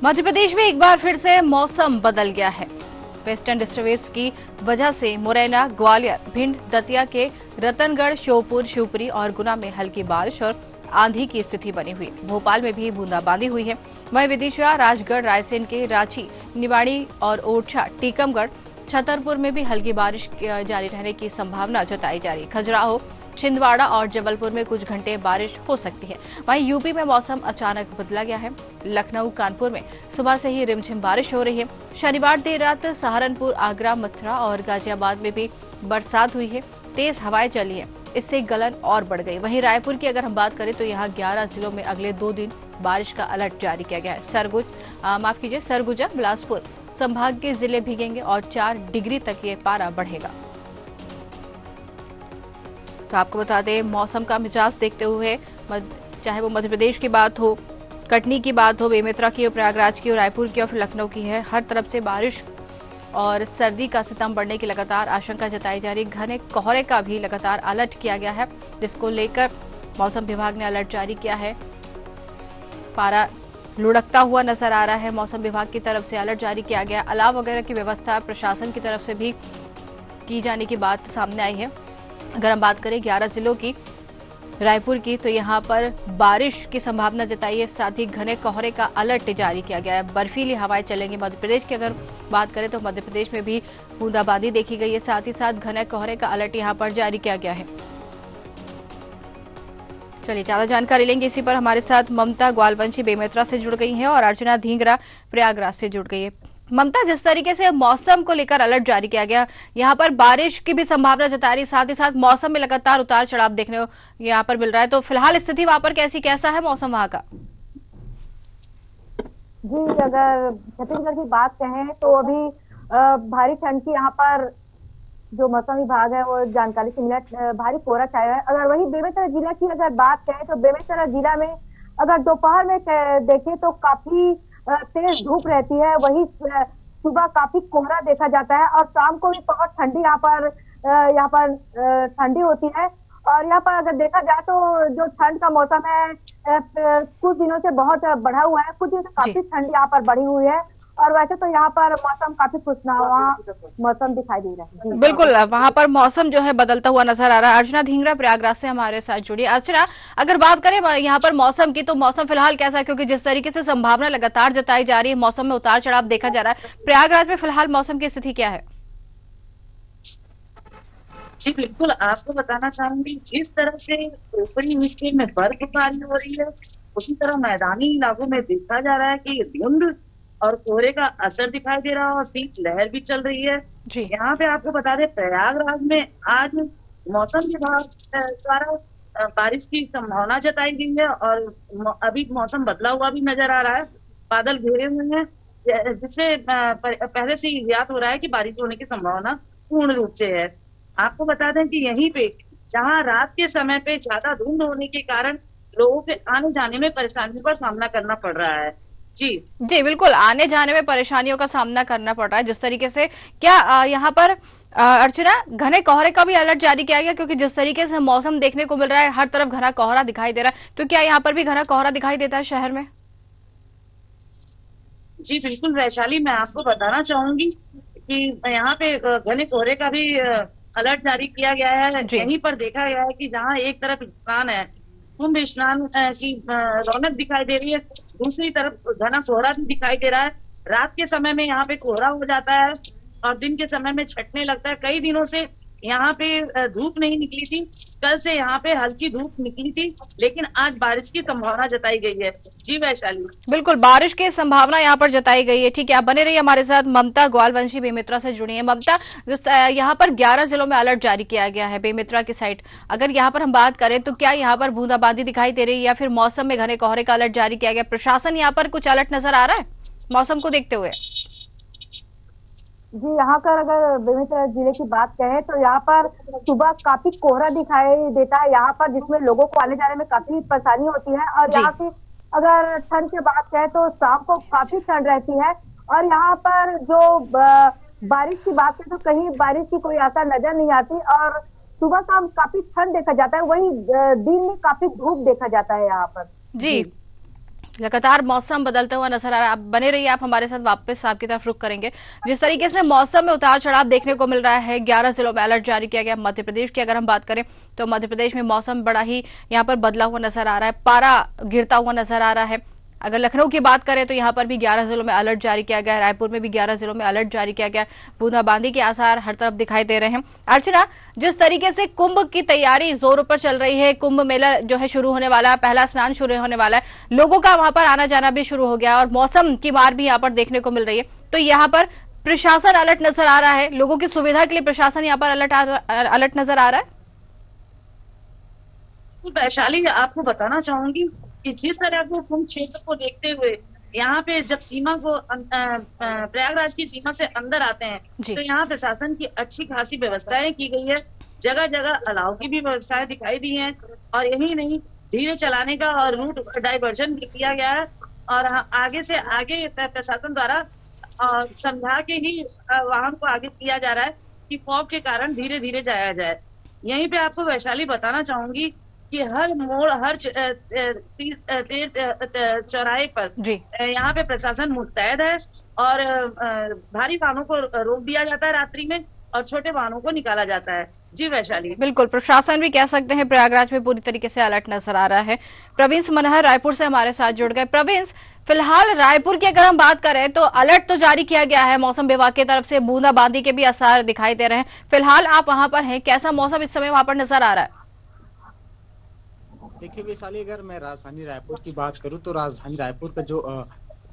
मध्य प्रदेश में एक बार फिर से मौसम बदल गया है। वेस्टर्न डिस्टर्बेंस की वजह से मुरैना, ग्वालियर, भिंड, दतिया के रतनगढ़, श्योपुर, शिवपुरी और गुना में हल्की बारिश और आंधी की स्थिति बनी हुई। भोपाल में भी बूंदाबांदी हुई है। वहीं विदिशा, राजगढ़, रायसेन के रांची, निवाड़ी और ओरछा, टीकमगढ़, छतरपुर में भी हल्की बारिश जारी रहने की संभावना जताई जा रही है। खजुराहो, छिंदवाड़ा और जबलपुर में कुछ घंटे बारिश हो सकती है। वहीं यूपी में मौसम अचानक बदला गया है। लखनऊ, कानपुर में सुबह से ही रिमझिम बारिश हो रही है। शनिवार देर रात सहारनपुर, आगरा, मथुरा और गाजियाबाद में भी बरसात हुई है। तेज हवाएं चली है, इससे गलन और बढ़ गई। वहीं रायपुर की अगर हम बात करें तो यहाँ 11 जिलों में अगले 2 दिन बारिश का अलर्ट जारी किया गया है। सरगुजा, बिलासपुर संभाग के जिले भीगेंगे और 4 डिग्री तक ये पारा बढ़ेगा। तो आपको बता दें, मौसम का मिजाज देखते हुए चाहे वो मध्य प्रदेश की बात हो, कटनी की बात हो, बेमेतरा की हो, प्रयागराज की हो, रायपुर की और फिर लखनऊ की है, हर तरफ से बारिश और सर्दी का सितम बढ़ने की लगातार आशंका जताई जा रही है। घने कोहरे का भी लगातार अलर्ट किया गया है, जिसको लेकर मौसम विभाग ने अलर्ट जारी किया है। पारा लुढ़कता हुआ नजर आ रहा है। मौसम विभाग की तरफ से अलर्ट जारी किया गया। अलाव वगैरह की व्यवस्था प्रशासन की तरफ से भी की जाने की बात सामने आई है। अगर हम बात करें 11 जिलों की, रायपुर की, तो यहाँ पर बारिश की संभावना जताई है। साथ ही घने कोहरे का अलर्ट जारी किया गया है। बर्फीली हवाएं चलेंगी। मध्य प्रदेश की अगर बात करें तो मध्य प्रदेश में भी बूंदाबांदी देखी गई है। साथ ही साथ घने कोहरे का अलर्ट यहाँ पर जारी किया गया है। चलिए ज्यादा जानकारी लेंगे इसी पर। हमारे साथ ममता ग्वालवंशी बेमेतरा से जुड़ गई हैं और अर्चना ढींगरा प्रयागराज से जुड़ गई है। ममता, जिस तरीके से मौसम को लेकर अलर्ट जारी किया गया, यहाँ पर बारिश की भी संभावना जता रही, साथ ही साथ मौसम में लगातार उतार चढ़ाव देखने को यहाँ पर मिल रहा है, तो फिलहाल स्थिति वहां पर कैसा है मौसम वहां का? जी, अगर छत्तीसगढ़ की बात कहें तो अभी भारी ठंड की यहाँ पर जो मौसम विभाग है वो जानकारी से मिला, भारी कोहरा छाया है। अगर वही बेमेतरा जिला की अगर बात करें तो बेमेतरा जिला में अगर दोपहर में देखें तो काफी तेज धूप रहती है। वही सुबह काफी कोहरा देखा जाता है और शाम को भी बहुत ठंडी यहाँ पर ठंडी होती है। और यहाँ पर अगर देखा जाए तो जो ठंड का मौसम है कुछ दिनों से बहुत बढ़ा हुआ है, कुछ दिनों से काफी ठंडी यहाँ पर बढ़ी हुई है। और वैसे तो यहाँ पर मौसम काफी खुशनुमा मौसम दिखाई दे रहा है। बिल्कुल, वहां पर मौसम जो है बदलता हुआ नजर आ रहा है। अर्चना ढींगरा प्रयागराज से हमारे साथ जुड़ी। अर्चना, अगर बात करें यहाँ पर मौसम की, तो मौसम फिलहाल कैसा है? क्योंकि जिस तरीके से संभावना लगातार जताई जा रही है, मौसम में उतार चढ़ाव देखा जा रहा है, प्रयागराज में फिलहाल मौसम की स्थिति क्या है? जी बिल्कुल, आपको बताना चाहूंगी, जिस तरह से ऊपरी हिस्से में बर्फबारी हो रही है, उसी तरह मैदानी इलाकों में देखा जा रहा है कि धुंध और कोहरे का असर दिखाई दे रहा है और शीतलहर भी चल रही है। यहाँ पे आपको बता दें, प्रयागराज में आज मौसम विभाग द्वारा बारिश की संभावना जताई गई है और अभी मौसम बदला हुआ भी नजर आ रहा है। बादल घेरे हुए हैं, जिससे पहले से ही ज्ञात हो रहा है कि बारिश होने की संभावना पूर्ण रूप से है। आपको बता दें कि यहीं पे जहाँ रात के समय पे ज्यादा धुंध होने के कारण लोगों के आने जाने में परेशानियों का सामना करना पड़ रहा है। जी बिल्कुल, आने जाने में परेशानियों का सामना करना पड़ रहा है। जिस तरीके से क्या यहाँ पर अर्चना घने कोहरे का भी अलर्ट जारी किया गया? क्योंकि जिस तरीके से मौसम देखने को मिल रहा है, हर तरफ घना कोहरा दिखाई दे रहा है, तो क्या यहाँ पर भी घना कोहरा दिखाई देता है शहर में? जी बिल्कुल वैशाली, मैं आपको बताना चाहूंगी कि यहाँ पे घने कोहरे का भी अलर्ट जारी किया गया है। यहीं पर देखा गया है कि जहाँ एक तरफ स्नान है, कुंभ स्नान की रौनक दिखाई दे रही है, दूसरी तरफ घना कोहरा भी दिखाई दे रहा है। रात के समय में यहाँ पे कोहरा हो जाता है और दिन के समय में छटने लगता है। कई दिनों से यहाँ पे धूप नहीं निकली थी, कल से यहाँ पे हल्की धूप निकली थी, लेकिन आज बारिश की संभावना जताई गई है। जी वैशाली, बिल्कुल बारिश की संभावना यहाँ पर जताई गई है। ठीक है, आप बने रहिए हमारे साथ। ममता ग्वालवंशी बेमेतरा से जुड़ी है। ममता, यहाँ पर 11 जिलों में अलर्ट जारी किया गया है बेमेतरा की साइड। अगर यहाँ पर हम बात करें तो क्या यहाँ पर बूंदाबांदी दिखाई दे रही है या फिर मौसम में घने कोहरे का अलर्ट जारी किया गया? प्रशासन यहाँ पर कुछ अलर्ट नजर आ रहा है मौसम को देखते हुए? जी, यहाँ पर अगर बेमेतरा जिले की बात कहें तो यहाँ पर सुबह काफी कोहरा दिखाई देता है यहाँ पर, जिसमें लोगों को आने जाने में काफी परेशानी होती है। और यहाँ की अगर ठंड की बात कहें तो शाम को काफी ठंड रहती है। और यहाँ पर जो बारिश की बात करें तो कहीं बारिश की कोई आसार नजर नहीं आती और सुबह शाम काफी ठंड देखा जाता है। वही दिन में काफी धूप देखा जाता है यहाँ पर। जी लगातार मौसम बदलता हुआ नजर आ रहा है। आप बने रहिए, आप हमारे साथ वापस आपकी तरफ रुख करेंगे। जिस तरीके से मौसम में उतार चढ़ाव देखने को मिल रहा है, 11 जिलों में अलर्ट जारी किया गया। मध्य प्रदेश की अगर हम बात करें तो मध्य प्रदेश में मौसम बड़ा ही यहाँ पर बदला हुआ नजर आ रहा है, पारा गिरता हुआ नजर आ रहा है। अगर लखनऊ की बात करें तो यहाँ पर भी 11 जिलों में अलर्ट जारी किया गया है, रायपुर में भी 11 जिलों में अलर्ट जारी किया गया है। बूंदाबांदी के आसार हर तरफ दिखाई दे रहे हैं। अर्चना, जिस तरीके से कुंभ की तैयारी जोरों पर चल रही है, कुंभ मेला जो है शुरू होने वाला है, पहला स्नान शुरू होने वाला है, लोगों का वहां पर आना जाना भी शुरू हो गया और मौसम की मार भी यहाँ पर देखने को मिल रही है। तो यहाँ पर प्रशासन अलर्ट नजर आ रहा है, लोगों की सुविधा के लिए प्रशासन यहाँ पर अलर्ट नजर आ रहा है। वैशाली, आपको बताना चाहूंगी कि जिस तरह को कुंभ क्षेत्र को देखते हुए यहाँ पे जब सीमा को प्रयागराज की सीमा से अंदर आते हैं तो यहाँ प्रशासन की अच्छी खासी व्यवस्थाएं की गई है। जगह जगह अलाव की भी व्यवस्थाएं दिखाई दी हैं और यही नहीं, धीरे चलाने का और रूट डाइवर्जन भी किया गया है और आगे से आगे प्रशासन द्वारा समझा के ही वाहन को आगे किया जा रहा है कि फॉग के कारण धीरे धीरे जाया जाए। यहीं पे आपको वैशाली बताना चाहूंगी कि हर मोड़, हर चौराहे पर यहाँ पे प्रशासन मुस्तैद है और भारी वाहनों को रोक दिया जाता है रात्रि में और छोटे वाहनों को निकाला जाता है। जी वैशाली, बिल्कुल, प्रशासन भी कह सकते हैं प्रयागराज में पूरी तरीके से अलर्ट नजर आ रहा है। प्रवीण मनहर रायपुर से हमारे साथ जुड़ गए। प्रवीण, फिलहाल रायपुर की अगर हम बात करें तो अलर्ट तो जारी किया गया है मौसम विभाग की तरफ से, बूंदाबांदी के भी आसार दिखाई दे रहे हैं। फिलहाल आप वहां पर हैं, कैसा मौसम इस समय वहां पर नजर आ रहा है? देखिए वैशाली, अगर मैं राजधानी रायपुर की बात करूं तो राजधानी रायपुर का जो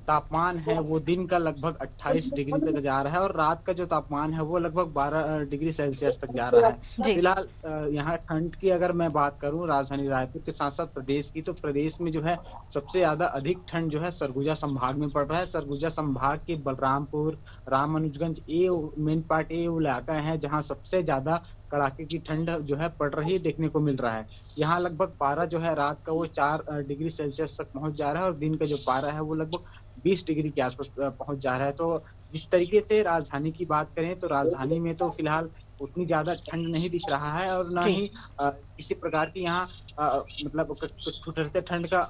तापमान है वो दिन का लगभग 28 डिग्री तक जा रहा है और रात का जो तापमान है वो लगभग 12 डिग्री सेल्सियस तक जा रहा है। फिलहाल यहाँ ठंड की अगर मैं बात करूं राजधानी रायपुर के साथ साथ प्रदेश की, तो प्रदेश में जो है सबसे ज्यादा अधिक ठंड जो है सरगुजा संभाग में पड़ रहा है। सरगुजा संभाग के बलरामपुर, रामानुजगंज, ये मेन पार्ट ये इलाका है जहाँ सबसे ज्यादा कड़ाके की ठंड जो है पड़ रही है, देखने को मिल रहा है। यहाँ लगभग पारा जो है रात का वो 4 डिग्री सेल्सियस तक पहुंच जा रहा है और दिन का जो पारा है वो लगभग 20 डिग्री के आसपास पहुंच जा रहा है। तो जिस तरीके से राजधानी की बात करें तो राजधानी में तो फिलहाल उतनी ज्यादा ठंड नहीं दिख रहा है और न ही किसी प्रकार की यहाँ मतलब उतरते ठंड का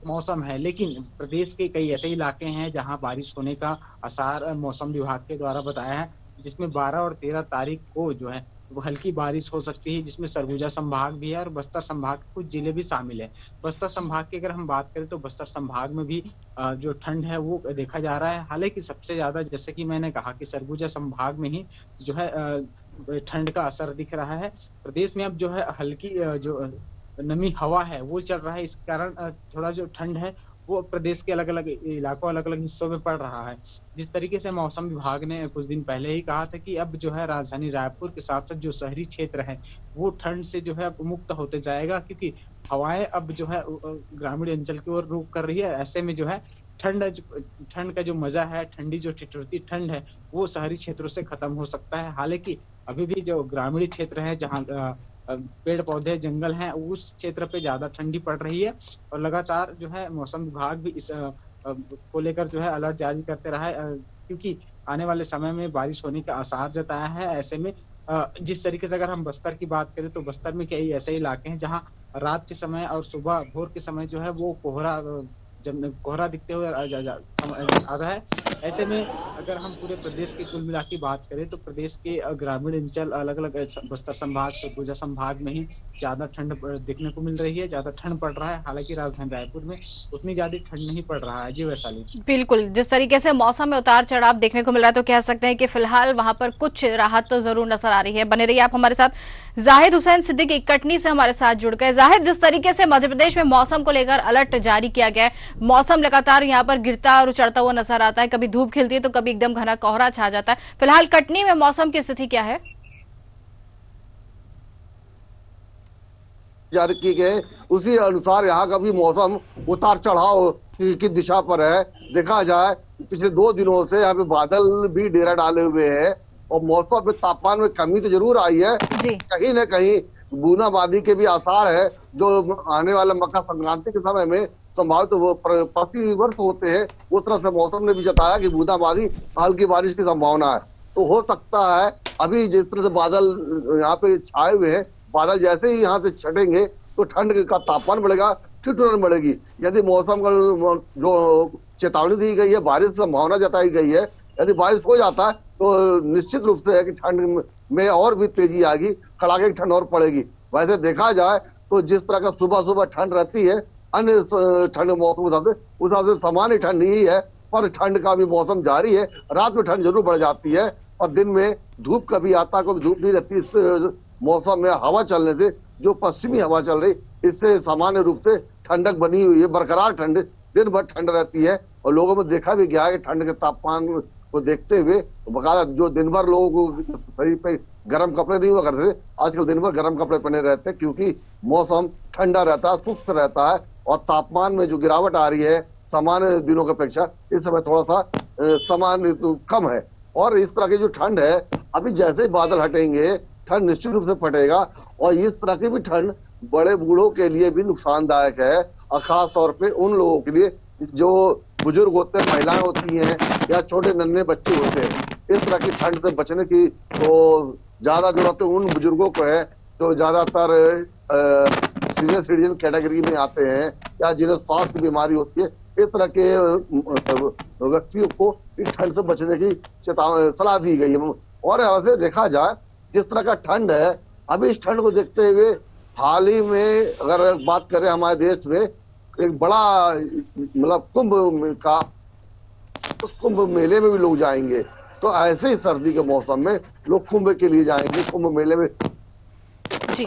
मौसम है। लेकिन प्रदेश के कई ऐसे इलाके हैं जहां बारिश होने का आसार मौसम विभाग के द्वारा बताया है, जिसमें 12 और 13 तारीख को जो है वो हल्की बारिश हो सकती है, जिसमें सरगुजा संभाग भी है और बस्तर संभाग के कुछ जिले भी शामिल है। बस्तर संभाग की अगर हम बात करें तो बस्तर संभाग में भी जो ठंड है वो देखा जा रहा है। हालांकि सबसे ज्यादा, जैसे कि मैंने कहा, कि सरगुजा संभाग में ही जो है ठंड का असर दिख रहा है। प्रदेश में अब जो है हल्की जो नमी हवा है वो चल रहा है, इस कारण थोड़ा जो ठंड है वो प्रदेश के अलग अलग इलाकों, अलग अलग हिस्सों में पड़ रहा है। जिस तरीके से मौसम विभाग ने कुछ दिन पहले ही कहा था कि अब जो है राजधानी रायपुर के साथ साथ जो शहरी क्षेत्र है वो ठंड से जो है मुक्त होते जाएगा, क्योंकि हवाएं अब जो है ग्रामीण अंचल की ओर रुख कर रही है। ऐसे में जो है ठंड का जो मजा है, ठंडी जो ठिठुरती ठंड है वो शहरी क्षेत्रों से खत्म हो सकता है। हालांकि अभी भी जो ग्रामीण क्षेत्र है जहाँ पेड़ पौधे जंगल हैं उस क्षेत्र पे ज्यादा ठंडी पड़ रही है और लगातार जो है मौसम विभाग भी इस को लेकर जो है अलर्ट जारी करते रहा है, क्योंकि आने वाले समय में बारिश होने का आसार जताया है। ऐसे में जिस तरीके से अगर हम बस्तर की बात करें तो बस्तर में कई ऐसे इलाके हैं जहां रात के समय और सुबह भोर के समय जो है वो कोहरा दिखते हुए आ रहा है। ऐसे में अगर हम पूरे प्रदेश की कुल मिला की बात करें तो प्रदेश के ग्रामीण अंचल, अलग अलग बस्तर संभाग, सरगुजा संभाग में ही ज्यादा ठंड देखने को मिल रही है, ज्यादा ठंड पड़ रहा है। हालांकि राजधानी रायपुर में उतनी ज्यादा ठंड नहीं पड़ रहा है। जी वैशाली, बिल्कुल, जिस तरीके से मौसम में उतार चढ़ाव देखने को मिल रहा है तो कह सकते हैं कि फिलहाल वहां पर कुछ राहत तो जरूर नजर आ रही है। बने रहिए आप हमारे साथ। जाहिद हुसैन सिद्दीकी कटनी से हमारे साथ जुड़ गए। जाहिद, जिस तरीके से मध्य प्रदेश में मौसम को लेकर अलर्ट जारी किया गया है, मौसम लगातार यहाँ पर गिरता और उचड़ता हुआ नजर आता है, कभी धूप खिलती है तो कभी एकदम घना कोहरा छा जाता है। फिलहाल कटनी में मौसम की स्थिति क्या है? जारी किए गए उसी अनुसार यहाँ का भी मौसम उतार चढ़ाव की दिशा पर है। देखा जाए पिछले 2 दिनों से यहाँ पे बादल भी डेरा डाले हुए हैं और मौसम में तापमान में कमी तो जरूर आई है, कहीं न कहीं बूंदाबांदी के भी आसार है जो आने वाले मकर संक्रांति के समय में संभावित तो वो प्रति वर्ष होते हैं। उस तरह से मौसम ने भी जताया कि बूंदाबांदी, हल्की बारिश की संभावना है। तो हो सकता है अभी जिस तरह से बादल यहाँ पे छाए हुए हैं, बादल जैसे ही यहाँ से छटेंगे तो ठंड का तापमान बढ़ेगा, ठिठुरन बढ़ेगी। यदि मौसम का जो चेतावनी दी गई है, बारिश की संभावना जताई गई है, यदि बारिश हो जाता है तो निश्चित रूप से है कि ठंड में और भी तेजी आएगी, कड़ाके की ठंड और पड़ेगी। वैसे देखा जाए तो जिस तरह का सुबह सुबह ठंड रहती है अन्य ठंड मौसम के हिसाब से सामान्य ठंड ही है, पर ठंड का भी मौसम जारी है। रात में ठंड जरूर बढ़ जाती है और दिन में धूप कभी आता कभी धूप नहीं रहती। इस मौसम में हवा चलने से, जो पश्चिमी हवा चल रही, इससे सामान्य रूप से ठंडक बनी हुई है, बरकरार ठंड, दिन भर ठंड रहती है। और लोगों में देखा भी गया है कि ठंड के तापमान को देखते हुए बकायदा जो दिन भर लोगों को शरीर पे गर्म कपड़े नहीं हुआ करते थे, आजकल दिन भर गर्म कपड़े पहने रहते हैं, क्योंकि मौसम ठंडा रहता है, सुस्त रहता है और तापमान में जो गिरावट आ रही है सामान्य दिनों की अपेक्षा इस समय थोड़ा सा सामान्य कम है। और इस तरह की जो ठंड है, अभी जैसे ही बादल हटेंगे ठंड निश्चित रूप से फटेगा और इस तरह की भी ठंड बड़े बूढ़ों के लिए भी नुकसानदायक है, और खास तौर पे उन लोगों के लिए जो बुजुर्ग होते हैं, महिलाएं होती हैं या छोटे नन्हे बच्चे होते हैं। इस तरह की ठंड से बचने की तो ज्यादा जरूरत उन बुजुर्गों को है जो ज्यादातर सीनियर सिटीजन कैटेगरी में आते हैं या जिन्हें सांस की बीमारी होती है। इस तरह के व्यक्तियों को इस ठंड से बचने की सलाह दी गई है। और ऐसे देखा जाए जिस तरह का ठंड है, अभी इस ठंड को देखते हुए हाल ही में अगर बात करें हमारे देश में एक बड़ा मतलब उस कुंभ मेले में भी लोग जाएंगे। तो ऐसे ही सर्दी के मौसम में लोग कुंभ के लिए जाएंगे, कुंभ मेले में।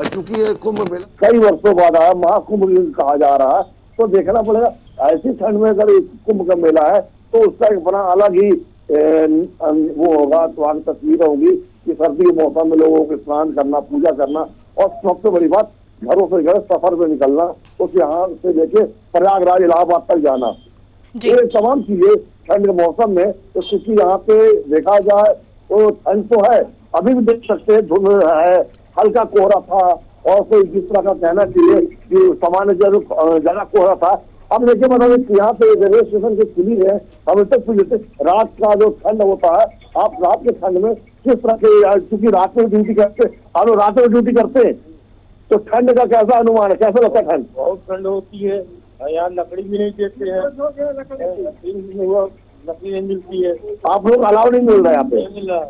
चूंकि ये कुंभ मेला कई वर्षों बाद आया, महाकुंभ कहा जा रहा है, तो देखना पड़ेगा ऐसी ठंड में अगर कुंभ का मेला है तो उसका एक बड़ा अलग ही वो होगा, तो आगे तस्वीरें होगी कि सर्दी के मौसम में लोगों को स्नान करना, पूजा करना, और सबसे बड़ी बात घरों से घर सफर में निकलना, तो यहाँ से लेके प्रयागराज इलाहाबाद तक जाना, ये तमाम चीजें ठंड के मौसम में। तो क्योंकि यहाँ पे देखा जाए तो ठंड तो है, अभी भी देख सकते हैं धुंध है, हल्का कोहरा था, और कोई जिस तरह का कहना चाहिए कि सामान्य ज्यादा कोहरा था। अब देखिए मतलब यहाँ पे रेलवे स्टेशन की खुली है, हम तक पूछते रात का जो ठंड होता है, आप रात के ठंड में किस तरह के, क्योंकि रात में ड्यूटी करते, आप लोग रात में ड्यूटी करते हैं, तो ठंड का कैसा अनुमान है, कैसा लगता है ठंड? बहुत ठंड होती है, यहाँ लकड़ी भी नहीं देते हैं, लकड़ी नहीं मिलती है। आप लोग अलाव नहीं मिल रहा है यहाँ पे? नहीं मिल रहा।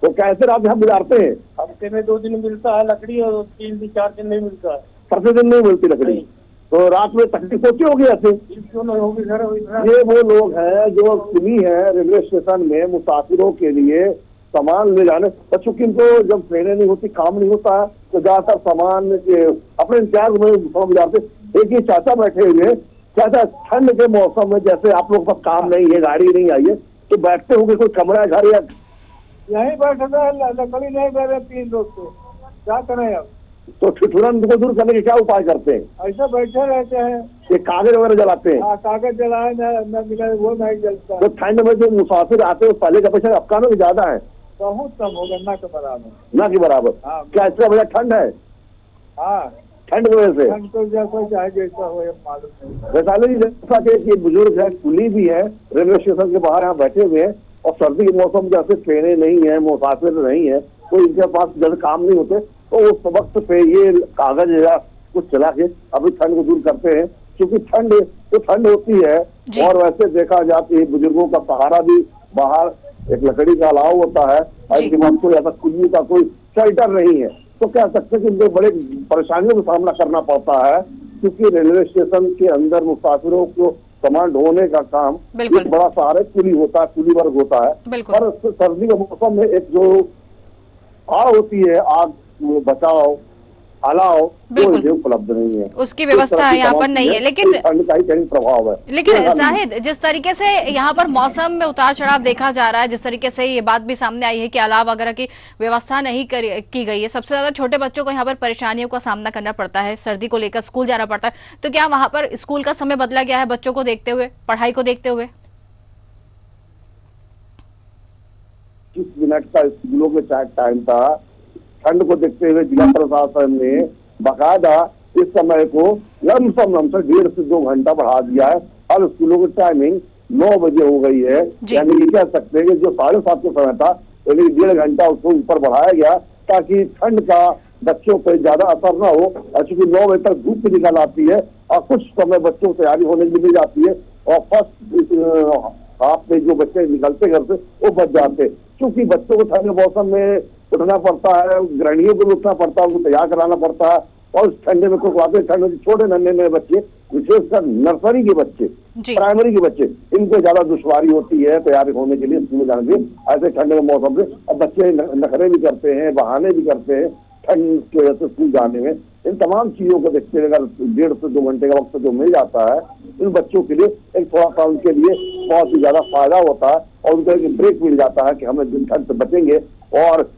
तो कैसे रात यहाँ गुजारते हैं? हफ्ते में 2 दिन मिलता है लकड़ी, और 3 दिन 4 दिन नहीं मिलता है, प्रतिदिन नहीं मिलती लकड़ी। तो रात में तकलीफ होती होगी ऐसे? क्यों नहीं होगी सर? ये वो लोग हैं जो खुली है रेलवे स्टेशन में मुसाफिरों के लिए सामान ले जाने, चूंकि इनको जब ट्रेनें नहीं होती, काम नहीं होता है, तो ज्यादातर सामान अपने इंतजार में गुजारते। एक ही चाचा बैठे हुए, चाचा ठंड के मौसम में जैसे आप लोग का काम नहीं है, गाड़ी नहीं आई है, तो बैठते होंगे कोई कमरा घर या यहीं बैठे है, लकड़ी नहीं दे रहे 3 लोग को, क्या करें अब? तो ठिठुरन को दूर करने के क्या उपाय करते हैं? ऐसा बैठे रहते हैं, ये कागज वगैरह जलाते हैं? कागज जलाए न मिले वो नहीं जलता। तो ठंड में जो मुसाफिर आते हैं पहले का पैसा अफगानों में ज्यादा है, बहुत कम होगा, ना के बराबर, ना के बराबर। हाँ। क्या इसका वजह ठंड है? हाँ, ठंड की वजह से। ठंड तो जैसा चाहे जैसा हो मालूम नहीं। वैशाली जी जैसा कि बुजुर्ग है, कुली भी है, रेलवे स्टेशन के बाहर यहाँ बैठे हुए हैं, और सर्दी के मौसम जैसे ट्रेनें नहीं है, मुसाफिर नहीं है, तो इनके पास जब काम नहीं होते, तो उस वक्त पे ये कागज या कुछ चला के अभी ठंड को दूर करते हैं। क्योंकि ठंड तो ठंड होती है, और वैसे देखा जाता है बुजुर्गों का सहारा भी बाहर एक लकड़ी का अलाव होता है, और इनके पास कोई ऐसा कुल्ली का कोई शेल्टर नहीं है, तो कह सकते हैं कि इनको बड़े परेशानियों का सामना करना पड़ता है। क्योंकि रेलवे स्टेशन के अंदर मुसाफिरों को सामान ढोने का काम एक बड़ा सहारा कुली होता है, कुली वर्ग होता है। पर सर्दी के मौसम में एक जो आग होती है, आग बचाओ अलाव उपलब्ध नहीं है, उसकी व्यवस्था यहाँ पर नहीं है। लेकिन ठंड का ही कहीं प्रभाव है। लेकिन शाहिद, जिस तरीके से यहाँ पर मौसम में उतार चढ़ाव देखा जा रहा है, जिस तरीके से ये बात भी सामने आई है कि अलाव वगैरह की व्यवस्था नहीं की गई है, सबसे ज्यादा छोटे बच्चों को यहाँ पर परेशानियों का सामना करना पड़ता है, सर्दी को लेकर स्कूल जाना पड़ता है, तो क्या वहाँ पर स्कूल का समय बदला गया है बच्चों को देखते हुए, पढ़ाई को देखते हुए? 20 मिनट का स्कूलों के टाइम था, ठंड को देखते हुए जिला प्रशासन ने बाकायदा इस समय को लमसम 1.5 से 2 घंटा बढ़ा दिया है। हर स्कूलों की टाइमिंग 9 बजे हो गई है, यानी कि कह सकते हैं कि जो 7:30 का समय था, यानी 1.5 घंटा उसको ऊपर बढ़ाया गया, ताकि ठंड का बच्चों पे ज्यादा असर ना हो। और चूंकि 9 बजे तक धूप भी निकल आती है और कुछ समय बच्चों को तैयारी होने की मिल जाती है और फर्स्ट हाफ में जो बच्चे निकलते घर से वो बच जाते। क्योंकि बच्चों को ठंड के मौसम में उठना पड़ता है, गृहिणियों को भी उठना पड़ता है, उनको तैयार कराना पड़ता है। और इस ठंडे में कुछ वाकई ठंड में छोटे नन्हे बच्चे, विशेषकर नर्सरी के बच्चे, प्राइमरी के बच्चे, इनको ज्यादा दुश्वारी होती है तैयारी होने के लिए, स्कूल जाने के लिए ऐसे ठंडे के मौसम में। अब बच्चे नखरे भी करते हैं, बहाने भी करते हैं ठंड की वजह से स्कूल जाने में। इन तमाम चीजों को देखते हुए अगर 1.5 से 2 घंटे का वक्त जो मिल जाता है इन बच्चों के लिए एक थोड़ा सा उनके लिए बहुत ही ज्यादा फायदा होता है और उनको एक ब्रेक मिल जाता है कि हमें ठंड से बचेंगे और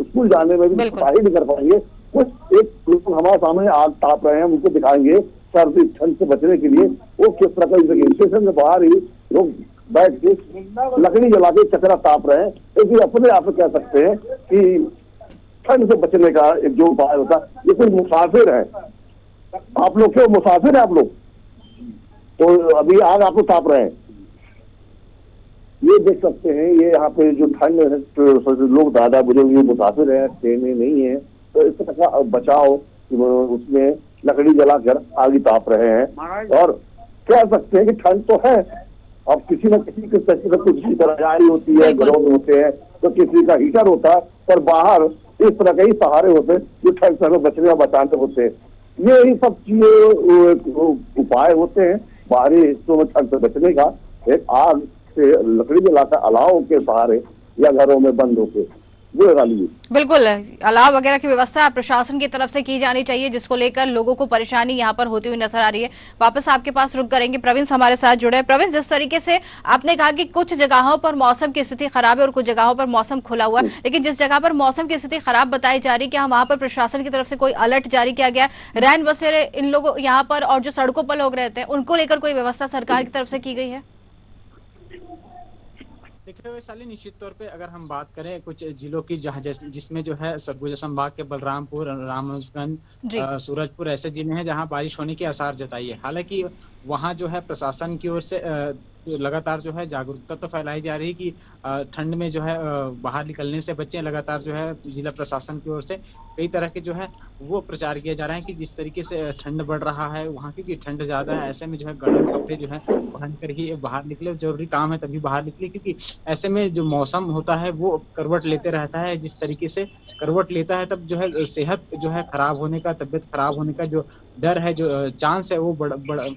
स्कूल जाने में भी पढ़ाई भी कर पाएंगे। कुछ एक लोग हमारे सामने आग ताप रहे हैं, उनको दिखाएंगे सर्दी ठंड से बचने के लिए वो किस प्रकार स्टेशन से बाहर ही लोग बैठ के लकड़ी जला के चक्रा ताप रहे हैं। इसलिए अपने आप कह सकते हैं कि ठंड से बचने का एक जो उपाय होता है, ये कोई मुसाफिर है, आप लोग क्यों मुसाफिर है आप लोग, तो अभी आग आपको ताप रहे हैं, ये देख सकते हैं। ये यहाँ पे जो ठंड है तो लोग दादा बुजुर्ग ये मुसाफिर है, ट्रेन में नहीं है, तो इस तरह का बचाव उसमें लकड़ी जलाकर आग ताप रहे हैं। और कह सकते हैं कि ठंड तो है, अब किसी न किसी के किसी तरह रजाई होती है, घरों में होते हैं, तो किसी का हीटर होता है, पर बाहर इस तरह के ही सहारे होते हैं जो ठंड से बचने और बचाने होते हैं। ये सब चीजें उपाय होते हैं बाहरी हिस्सों में ठंड से बचने का। एक आग से लकड़ी जलाकर अलाव के सहारे या घरों में बंद होके वो लगा लीजिए। बिल्कुल, अलाव वगैरह की व्यवस्था प्रशासन की तरफ से की जानी चाहिए, जिसको लेकर लोगों को परेशानी यहाँ पर होती हुई नजर आ रही है। वापस आपके पास रुक करेंगे। प्रवीण हमारे साथ जुड़े। प्रवीण, जिस तरीके से आपने कहा कि कुछ जगहों पर मौसम की स्थिति खराब है और कुछ जगहों पर मौसम खुला हुआ है, लेकिन जिस जगह पर मौसम की स्थिति खराब बताई जा रही है, क्या वहां पर प्रशासन की तरफ से कोई अलर्ट जारी किया गया? रैन बसेरे इन लोगों यहाँ पर और जो सड़कों पर लोग रहते हैं उनको लेकर कोई व्यवस्था सरकार की तरफ से की गई है? देखते हुए साली निश्चित तौर पे अगर हम बात करें कुछ जिलों की जहाँ जिसमें जो है सरगुजा संभाग के बलरामपुर, रामगंज, सूरजपुर ऐसे जिले हैं जहाँ बारिश होने के आसार जताई है। हालांकि वहाँ जो है प्रशासन की ओर से लगातार जो है जागरूकता तो फैलाई जा रही है कि ठंड में जो है बाहर निकलने से बचें। लगातार जो है जिला प्रशासन की ओर से कई तरह के जो है वो प्रचार किया जा रहा है कि जिस तरीके से ठंड बढ़ रहा है वहाँ की ठंड ज्यादा है, ऐसे में जो है गर्म कपड़े जो है पहन कर ही बाहर निकले, जरूरी काम है तभी बाहर निकले, क्योंकि ऐसे में जो मौसम होता है वो करवट लेते रहता है। जिस तरीके से करवट लेता है तब जो है सेहत जो है खराब होने का, तबियत खराब होने का जो डर है, जो चांस है वो बड़ा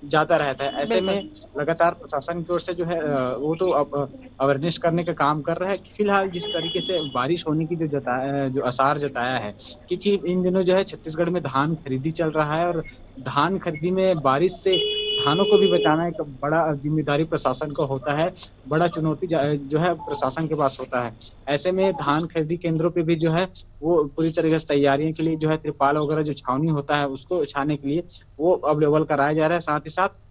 जाता रहता है। ऐसे में लगातार प्रशासन की ओर से जो है वो तो अवेयरनेस करने का काम कर रहा है। फिलहाल जिस तरीके से बारिश होने की जो आसार जताया है, क्योंकि इन दिनों जो है छत्तीसगढ़ में धान खरीदी चल रहा है और धान खरीदी में बारिश से धानों को भी बचाना एक बड़ा जिम्मेदारी प्रशासन को होता है, बड़ा चुनौती जो है प्रशासन के पास होता है। ऐसे में धान खरीदी केंद्रों पे भी जो है वो पूरी तरीके से तैयारियों के लिए जो है त्रिपाल वगैरह जो छावनी होता है उसको छाने के लिए वो अवेलेबल कराया जा रहा है। साथ ही साथ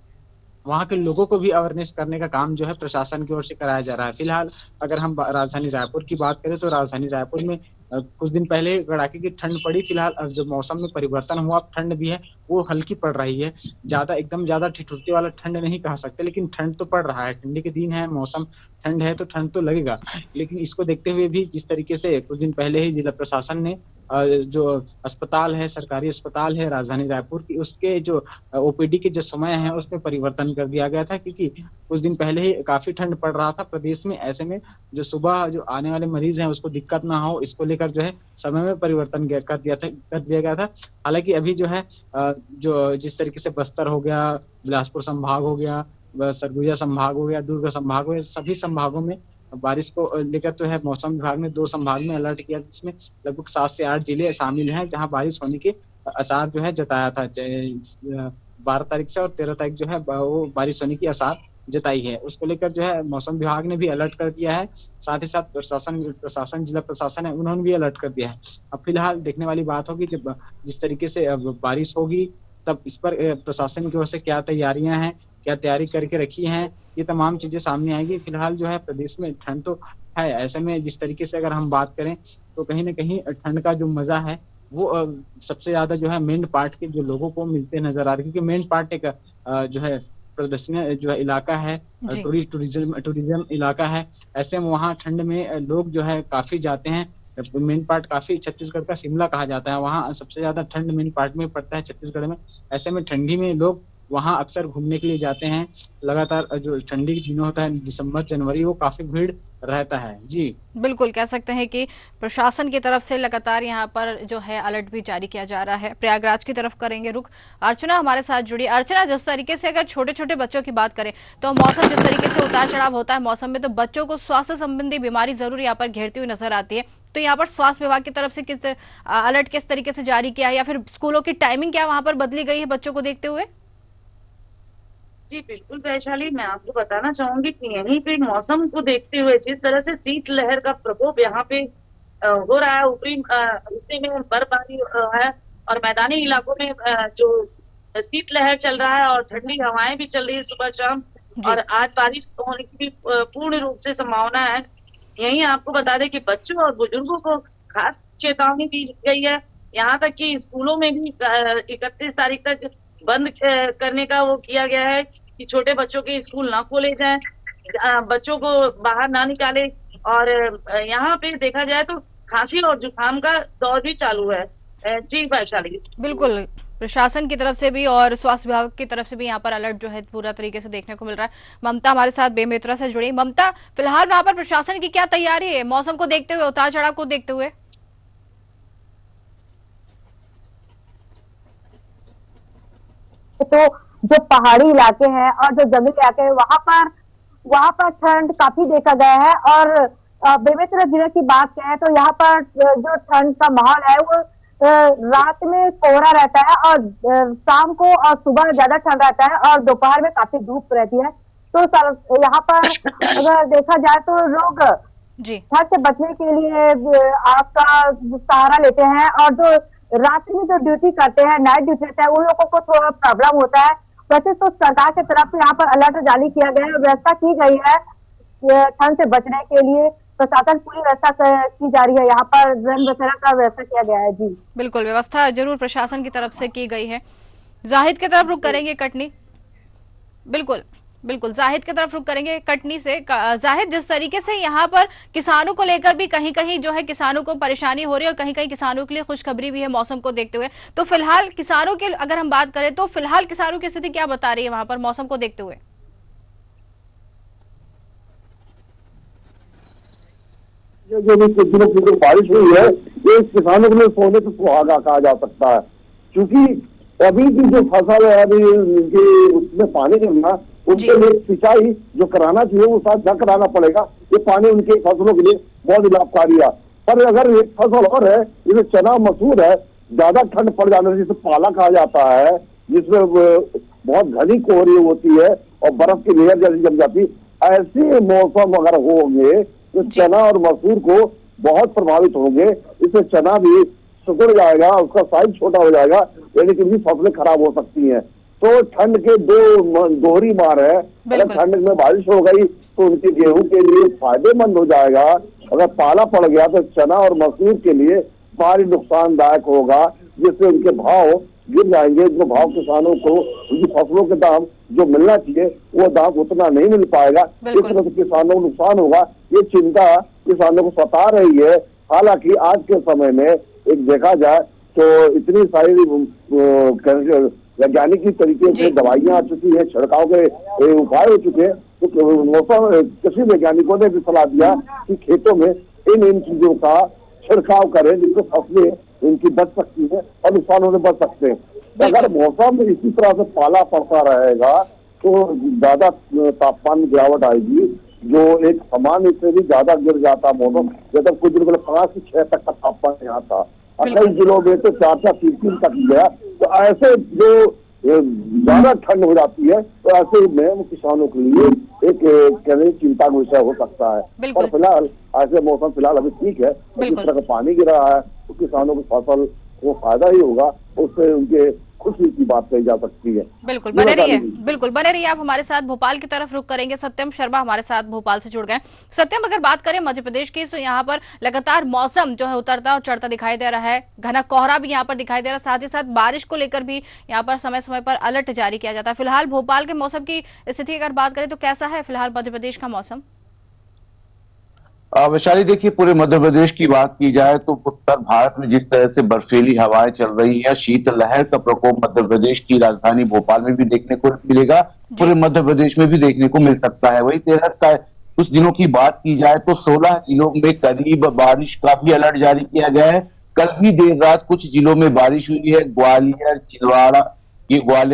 वहाँ के लोगों को भी अवेयरनेस करने का काम जो है प्रशासन की ओर से कराया जा रहा है। फिलहाल अगर हम राजधानी रायपुर की बात करें तो राजधानी रायपुर में कुछ दिन पहले कड़ाके की ठंड पड़ी। फिलहाल अब जो मौसम में परिवर्तन हुआ, ठंड भी है वो हल्की पड़ रही है, एकदम ज्यादा ठिठुरती वाला ठंड नहीं कह सकते, लेकिन ठंड तो पड़ रहा है। ठंडी के दिन है, मौसम ठंड है तो ठंड तो लगेगा, लेकिन इसको देखते हुए भी जिस तरीके से कुछ दिन पहले ही जिला प्रशासन ने जो अस्पताल है, सरकारी अस्पताल है राजधानी रायपुर की, उसके जो ओपीडी के जो समय है उसमें परिवर्तन कर दिया गया था, क्योंकि कुछ दिन पहले ही काफी ठंड पड़ रहा था प्रदेश में। ऐसे में जो सुबह जो आने वाले मरीज हैं उसको दिक्कत ना हो, इसको लेकर जो है समय में परिवर्तन कर दिया गया था। हालांकि अभी जो है जो जिस तरीके से बस्तर हो गया, बिलासपुर संभाग हो गया, सरगुजा संभाग हो गया, दुर्ग संभाग हो गया, सभी संभागों में बारिश को लेकर जो है मौसम विभाग ने 2 संभाग में अलर्ट किया, जिसमें लगभग 7 से 8 जिले शामिल हैं जहां बारिश होने के आसार जो है जताया था। 12 तारीख से और 13 तारीख जो है वो बारिश होने की आसार जताई है। उसको लेकर जो है मौसम विभाग ने भी अलर्ट कर दिया है। साथ ही साथ प्रशासन जिला प्रशासन है उन्होंने भी अलर्ट कर दिया है। अब फिलहाल देखने वाली बात होगी जब जिस तरीके से बारिश होगी तब इस पर प्रशासन की ओर से क्या तैयारियां हैं, क्या तैयारी करके रखी हैं, ये तमाम चीजें सामने आएगी। फिलहाल जो है प्रदेश में ठंड तो है, ऐसे में जिस तरीके से अगर हम बात करें तो कहीं ना कहीं ठंड का जो मजा है वो सबसे ज्यादा जो है मेन पार्ट के जो लोगों को मिलते नजर आ रहे हैं, क्योंकि मेन पार्ट एक जो है प्रदर्शनीय जो है इलाका है, टूरिज्म इलाका है। ऐसे में वहाँ ठंड में लोग जो है काफी जाते हैं मेन पार्ट काफी छत्तीसगढ़ का शिमला कहा जाता है, वहाँ सबसे ज्यादा ठंड मेन पार्ट में पड़ता है छत्तीसगढ़ में। ऐसे में ठंडी में लोग वहाँ अक्सर घूमने के लिए जाते हैं। लगातार जो ठंडी के दिनों होता है दिसंबर जनवरी, वो काफी भीड़ रहता है। जी बिल्कुल, कह सकते हैं कि प्रशासन की तरफ से लगातार यहाँ पर जो है अलर्ट भी जारी किया जा रहा है। प्रयागराज की तरफ करेंगे रुख, अर्चना हमारे साथ जुड़ी। अर्चना, जिस तरीके से अगर छोटे छोटे बच्चों की बात करें तो मौसम जिस तरीके से उतार चढ़ाव होता है मौसम में, तो बच्चों को स्वास्थ्य संबंधी बीमारी जरूर यहाँ पर घेरती हुई नजर आती है। तो यहाँ पर स्वास्थ्य विभाग की तरफ से किस अलर्ट किस तरीके से जारी किया है, या फिर स्कूलों की टाइमिंग क्या वहां पर बदली गई है बच्चों को देखते हुए? जी बिल्कुल वैशाली, मैं आपको बताना चाहूंगी कि यहीं पे मौसम को देखते हुए जिस तरह से शीतलहर का प्रकोप यहाँ पे हो रहा है, ऊपरी हिस्से में बर्फबारी है और मैदानी इलाकों में जो शीतलहर चल रहा है और ठंडी हवाएं भी चल रही है सुबह शाम, और आज बारिश होने की भी पूर्ण रूप से संभावना है। यही आपको बता दें कि बच्चों और बुजुर्गों को खास चेतावनी दी गई है। यहाँ तक कि स्कूलों में भी 31 तारीख तक बंद करने का वो किया गया है कि छोटे बच्चों के स्कूल ना खोले जाएं, बच्चों को बाहर ना निकाले। और यहाँ पे देखा जाए तो खांसी और जुकाम का दौर भी चालू है। जी वैशाली, बिल्कुल, प्रशासन की तरफ से भी और स्वास्थ्य विभाग की तरफ से भी यहाँ पर अलर्ट जो है पूरा तरीके से देखने को मिल रहा है। ममता हमारे साथ बेमेतरा से जुड़ी। ममता, फिलहाल वहां पर प्रशासन की क्या तैयारी है मौसम को देखते हुए, उतार चढ़ाव को देखते हुए? तो जो पहाड़ी इलाके हैं और जो जंगली इलाके हैं वहां पर ठंड काफी देखा गया है। और बेमेतरा जिले की बात करें तो यहाँ पर जो ठंड का माहौल है वो रात में कोहरा रहता है और शाम को और सुबह ज्यादा ठंड रहता है और दोपहर में काफी धूप रहती है। तो यहाँ पर अगर देखा जाए तो लोग ठंड से बचने के लिए आग का सहारा लेते हैं, और जो रात्रि में जो ड्यूटी करते हैं, नाइट ड्यूटी रहता है, उन लोगों को थोड़ा प्रॉब्लम होता है। वैसे तो सरकार की तरफ से यहाँ पर अलर्ट जारी किया गया है, व्यवस्था की गई है ठंड से बचने के लिए। प्रशासन पूरी व्यवस्था की जा रही है, यहाँ पर रन बसेरा का व्यवस्था किया गया है। जी बिल्कुल, व्यवस्था जरूर प्रशासन की तरफ से की गई है। जाहिद की तरफ रुख करेंगे कटनी। बिल्कुल बिल्कुल, जाहिद की तरफ रुख करेंगे कटनी से। जाहिद, जिस तरीके से यहाँ पर किसानों को लेकर भी कहीं कहीं जो है किसानों को परेशानी हो रही है और कहीं कहीं किसानों के लिए खुशखबरी भी है मौसम को देखते हुए, तो फिलहाल किसानों की अगर हम बात करें तो फिलहाल किसानों की स्थिति क्या बता रही है वहां पर मौसम को देखते हुए? जो भी कुछ दिनों की बारिश हुई है ये किसानों के लिए सोने पे सुहागा कहा जा सकता है, क्योंकि अभी की जो फसल है अभी उनकी उसमें पानी देना, उनके लिए सिंचाई जो कराना चाहिए वो साथ न कराना पड़ेगा। ये पानी उनके फसलों के लिए बहुत लाभकारी है। पर अगर एक फसल और है जैसे चना मसूर है, ज्यादा ठंड पड़ जाने से जिसे पाला कहा जाता है, जिसमें बहुत घनी कोहरी होती है और बर्फ की लेयर जैसी जम जाती, ऐसे मौसम अगर होंगे तो चना और मसूर को बहुत प्रभावित होंगे। इससे चना भी सुकुड़ जाएगा, उसका साइज छोटा हो जाएगा, यानी कि भी फसलें खराब हो सकती हैं। तो ठंड के दोहरी मार है। अगर ठंड में बारिश हो गई तो उनके गेहूं के लिए फायदेमंद हो जाएगा, अगर पाला पड़ गया तो चना और मसूर के लिए भारी नुकसानदायक होगा, जिससे उनके भाव गिर जाएंगे। जो भाव किसानों को उनकी फसलों के दाम जो मिलना चाहिए वो दाम उतना नहीं मिल पाएगा, इस तरह से किसानों को नुकसान होगा। ये चिंता किसानों को सता रही है। हालांकि आज के समय में एक देखा जाए तो इतनी सारी वैज्ञानिक तरीके से दवाइयां आ चुकी है, छिड़काव के उपाय हो चुके हैं। तो मौसम कृषि वैज्ञानिकों ने भी सलाह दिया कि खेतों में इन चीजों का छिड़काव करें, जिससे फसलें इनकी बच सकती है और नुकसानों से बच सकते हैं। अगर मौसम में इसी तरह से पाला पड़ता रहेगा तो ज्यादा तापमान में गिरावट आएगी, जो एक सामान्य से भी ज्यादा गिर जाता मौसम। जैसे कुछ दिन पहले 5 से 6 तक का तापमान यहाँ था, कई जिलों में तो 4 3 तक गया। तो ऐसे जो ज्यादा ठंड हो जाती है तो ऐसे में किसानों के लिए एक कहने चिंता का विषय हो सकता है। और फिलहाल ऐसे मौसम फिलहाल अभी ठीक है, जिस तरह का पानी गिर रहा है तो किसानों की फसल को फायदा ही होगा, उससे उनके खुशी की बात कही जा सकती है। बिल्कुल बने रहिए, बिल्कुल बने रहिए आप हमारे साथ। भोपाल की तरफ रुख करेंगे, सत्यम शर्मा हमारे साथ भोपाल से जुड़ गए। सत्यम, अगर बात करें मध्य प्रदेश की तो यहाँ पर लगातार मौसम जो है उतरता और चढ़ता दिखाई दे रहा है, घना कोहरा भी यहाँ पर दिखाई दे रहा है, साथ ही साथ बारिश को लेकर भी यहाँ पर समय समय पर अलर्ट जारी किया जाता है। फिलहाल भोपाल के मौसम की स्थिति अगर बात करें तो कैसा है फिलहाल मध्य प्रदेश का मौसम? वैशाली देखिए, पूरे मध्य प्रदेश की बात की जाए तो उत्तर भारत में जिस तरह से बर्फीली हवाएं चल रही है, शीतलहर का प्रकोप मध्य प्रदेश की राजधानी भोपाल में भी देखने को मिलेगा, पूरे मध्य प्रदेश में भी देखने को मिल सकता है। वही 13 का कुछ दिनों की बात की जाए तो 16 जिलों में करीब बारिश का भी अलर्ट जारी किया गया है। कल भी देर रात कुछ जिलों में बारिश हुई है। ग्वालियर,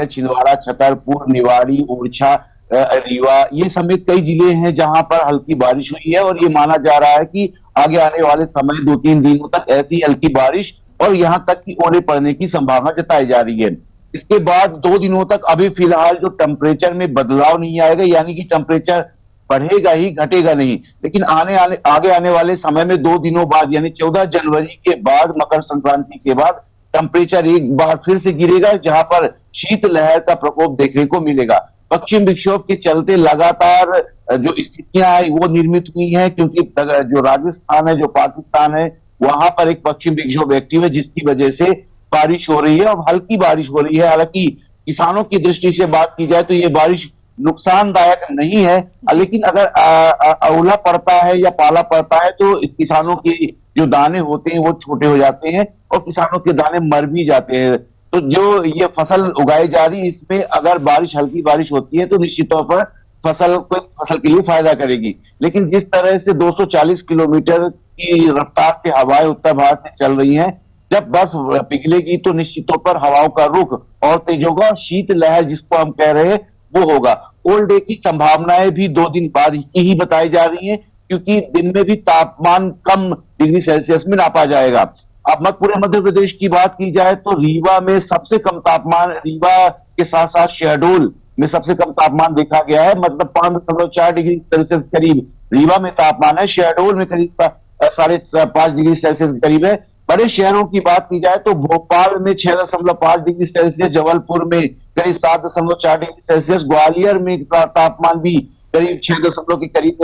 छिंदवाड़ा, छतरपुर, निवाड़ी, ओरछा, रीवा, ये समेत कई जिले हैं जहां पर हल्की बारिश हुई है और ये माना जा रहा है कि आगे आने वाले समय 2-3 दिनों तक ऐसी हल्की बारिश और यहां तक कि ओले पड़ने की संभावना जताई जा रही है। इसके बाद 2 दिनों तक अभी फिलहाल जो टेम्परेचर में बदलाव नहीं आएगा, यानी कि टेम्परेचर बढ़ेगा ही, घटेगा नहीं। लेकिन आगे आने वाले समय में 2 दिनों बाद यानी 14 जनवरी के बाद, मकर संक्रांति के बाद टेम्परेचर एक बार फिर से गिरेगा, जहां पर शीतलहर का प्रकोप देखने को मिलेगा। पश्चिम विक्षोभ के चलते लगातार जो स्थितियां हैं वो निर्मित हुई हैं, क्योंकि जो राजस्थान है, जो पाकिस्तान है, वहां पर एक पश्चिम विक्षोभ एक्टिव है, जिसकी वजह से बारिश हो रही है और हल्की बारिश हो रही है। हालांकि किसानों की दृष्टि से बात की जाए तो ये बारिश नुकसानदायक नहीं है, लेकिन अगर ओला पड़ता है या पाला पड़ता है तो किसानों के जो दाने होते हैं वो छोटे हो जाते हैं और किसानों के दाने मर भी जाते हैं। तो जो ये फसल उगाई जा रही है, इसमें अगर हल्की बारिश होती है तो निश्चित तौर पर फसल के लिए फायदा करेगी। लेकिन जिस तरह से 240 किलोमीटर की रफ्तार से हवाएं उत्तर भारत से चल रही हैं, जब बर्फ पिघलेगी तो निश्चित तौर पर हवाओं का रुख और तेज होगा और शीतलहर जिसको हम कह रहे हैं वो होगा। कोल्ड डे की संभावनाएं भी 2 दिन बाद की ही बताई जा रही हैं, क्योंकि दिन में भी तापमान कम डिग्री सेल्सियस में नापा जाएगा। अब पूरे मध्य प्रदेश की बात की जाए तो रीवा में सबसे कम तापमान, रीवा के साथ साथ शहडोल में सबसे कम तापमान देखा गया है, मतलब 5.4 डिग्री सेल्सियस करीब रीवा में तापमान है। शहडोल में करीब 5.5 डिग्री सेल्सियस के करीब है। बड़े शहरों की बात की जाए तो भोपाल में 6.5 डिग्री सेल्सियस, जबलपुर में करीब 7.4 डिग्री सेल्सियस, ग्वालियर में तापमान भी करीब 6 के करीब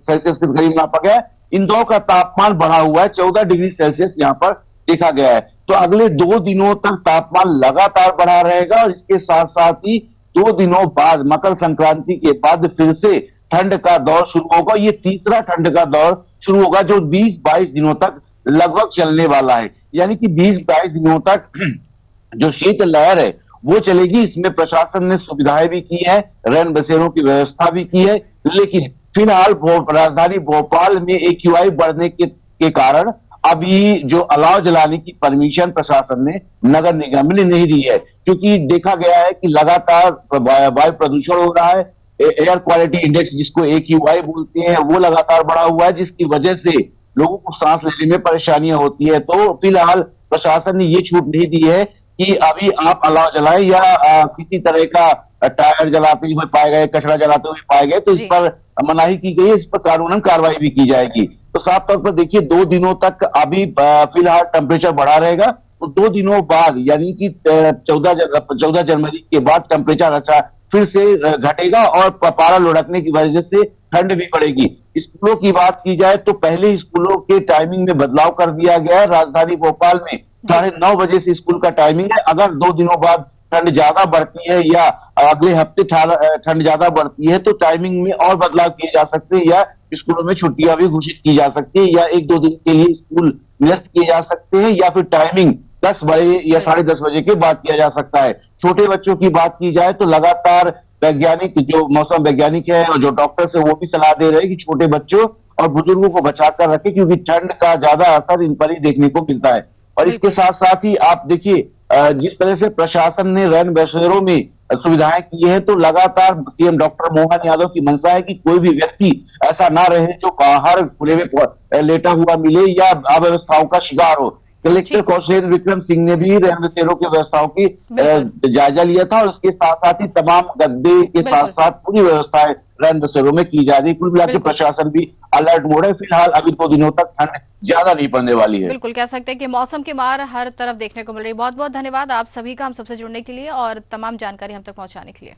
सेल्सियस के करीब नापा गया। इंदौर का तापमान बढ़ा हुआ है, 14 डिग्री सेल्सियस यहाँ पर देखा गया है। तो अगले 2 दिनों तक तापमान लगातार बढ़ा रहेगा और इसके साथ साथ ही 2 दिनों बाद, मकर संक्रांति के बाद फिर से ठंड का दौर शुरू होगा। ये तीसरा ठंड का दौर शुरू होगा जो 20-22 दिनों तक लगभग चलने वाला है, यानी कि 20-22 दिनों तक जो शीतलहर है वो चलेगी। इसमें प्रशासन ने सुविधाएं भी की है, रैन बसेरों की व्यवस्था भी की है, लेकिन फिलहाल राजधानी भोपाल में AQI बढ़ने के कारण अभी जो अलाव जलाने की परमिशन प्रशासन ने नगर निगम ने नहीं दी है, क्योंकि देखा गया है कि लगातार वायु प्रदूषण हो रहा है। एयर क्वालिटी इंडेक्स जिसको AQI बोलते हैं वो लगातार बढ़ा हुआ है, जिसकी वजह से लोगों को सांस लेने में परेशानियां होती है। तो फिलहाल प्रशासन ने ये छूट नहीं दी है कि अभी आप अलाव जलाएं या किसी तरह का टायर जलाते हुए पाए गए, कचरा जलाते हुए पाए गए तो इस पर मनाही की गई है, इस पर कानूनन कार्रवाई भी की जाएगी। तो साफ तौर पर देखिए 2 दिनों तक अभी फिलहाल टेम्परेचर बढ़ा रहेगा, तो 2 दिनों बाद यानी कि 14 जनवरी के बाद टेम्परेचर अच्छा फिर से घटेगा और पारा लुढ़कने की वजह से ठंड भी बढ़ेगी। स्कूलों की बात की जाए तो पहले स्कूलों के टाइमिंग में बदलाव कर दिया गया है। राजधानी भोपाल में 9:30 बजे से स्कूल का टाइमिंग है। अगर 2 दिनों बाद ठंड ज्यादा बढ़ती है या अगले हफ्ते ठंड ज्यादा बढ़ती है तो टाइमिंग में और बदलाव किए जा सकते हैं, या स्कूलों में छुट्टियां भी घोषित की जा सकती है, या 1-2 दिन के लिए स्कूल निरस्त किए जा सकते हैं, या फिर टाइमिंग 10 बजे या 10:30 बजे के बाद किया जा सकता है। छोटे बच्चों की बात की जाए तो लगातार वैज्ञानिक, जो मौसम वैज्ञानिक है और जो डॉक्टर्स है वो भी सलाह दे रहे हैं कि छोटे बच्चों और बुजुर्गों को बचाकर रखें, क्योंकि ठंड का ज्यादा असर इन पर ही देखने को मिलता है। और इसके साथ साथ ही आप देखिए जिस तरह से प्रशासन ने रैन बसेरों में सुविधाएं की है, तो लगातार CM डॉक्टर मोहन यादव की मंशा है कि कोई भी व्यक्ति ऐसा ना रहे जो बाहर खुले में लेटा हुआ मिले या अव्यवस्थाओं का शिकार हो। कलेक्टर कौशलेंद्र विक्रम सिंह ने भी रैन बसेरों की व्यवस्थाओं की जायजा लिया था और उसके साथ साथ ही तमाम गद्दे के साथ साथ पूरी व्यवस्थाएं रैन बसेरों में की जा रही। कुल मिलाकर प्रशासन भी अलर्ट मोड है। फिलहाल अभी 2 दिनों तक ठंड ज्यादा नहीं पड़ने वाली है। बिल्कुल कह सकते हैं कि मौसम की मार हर तरफ देखने को मिल रही है। बहुत बहुत धन्यवाद आप सभी का हम सबसे जुड़ने के लिए और तमाम जानकारी हम तक पहुंचाने के लिए।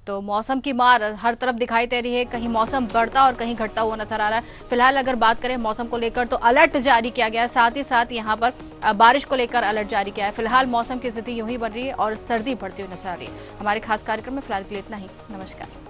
तो मौसम की मार हर तरफ दिखाई दे रही है, कहीं मौसम बढ़ता और कहीं घटता हुआ नजर आ रहा है। फिलहाल अगर बात करें मौसम को लेकर तो अलर्ट जारी किया गया है, साथ ही साथ यहाँ पर बारिश को लेकर अलर्ट जारी किया है। फिलहाल मौसम की स्थिति यूं ही बन रही है और सर्दी बढ़ती हुई नजर आ रही है। हमारे खास कार्यक्रम में फिलहाल के लिए इतना ही। नमस्कार।